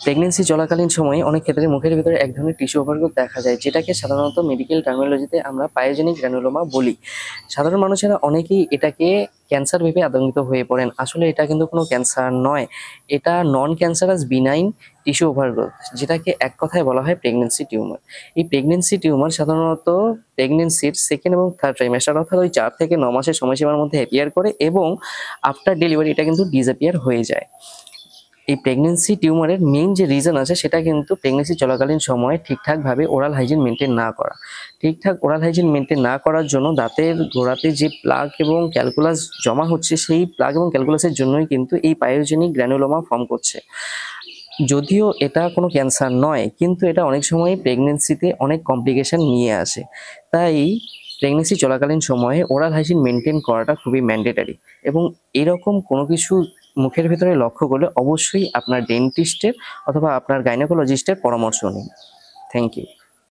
Pregnancy চলাকালীন সময়ে অনেক ক্ষেত্রে মুখের ভিতরে এক ধরনের টিস্যু ওভারগ্রোথ দেখা যায়, যেটাকে সাধারণত মেডিকেল টার্মিনোলজিতে আমরা পায়োজেনিক গ্র্যানুলোমা বলি। সাধারণ মানুষেরা অনেকেই এটাকে ক্যান্সার ভেবে আতঙ্কিত হয়ে পড়েন। আসলে এটা কিন্তু কোনো ক্যান্সার নয়, এটা নন ক্যান্সারাস বিনাইন টিস্যু ওভারগ্রোথ, যেটাকে এক কথায় বলা হয় প্রেগনেন্সি টিউমার। এই প্রেগনেন্সি টিউমার সাধারণত প্রেগনেন্সির সেকেন্ড এবং থার্ড ট্রাইমেস্টার অর্থাৎ ওই 4 থেকে 9 মাসের সময়সীমার মধ্যে অ্যাপিয়ার করে এবং আফটার ডেলিভারি এটা কিন্তু ডিসঅ্যাপিয়ার হয়ে যায়। এই প্রেগনেন্সি টিউমারের মেইন যে রিজন আছে সেটা কিন্তু প্রেগনেন্সি চলাকালীন সময়ে ঠিকঠাকভাবে ওরাল হাইজিন মেনটেন না করা। ঠিকঠাক ওরাল হাইজিন মেনটেন না করার জন্য দাঁতের গোড়াতে যে প্লাক এবং ক্যালকুলাস জমা হচ্ছে, সেই প্লাক এবং ক্যালকুলাসের জন্যই কিন্তু এই পায়োজেনিক গ্র্যানুলোমা ফর্ম করছে। যদিও এটা কোনো ক্যান্সার নয়, কিন্তু এটা অনেক সময় প্রেগনেন্সিতে অনেক কমপ্লিকেশন নিয়ে আসে। তাই প্রেগনেন্সি চলাকালীন সময়ে ওরাল হাইজিন মেনটেন করাটা খুবই ম্যান্ডেটারি। এবং এরকম কোনো কিছু মুখের ভেতরে লক্ষ্য করলে অবশ্যই আপনার ডেন্টিস্টের অথবা আপনার গাইনোকোলজিস্টের পরামর্শ নিন। Thank you.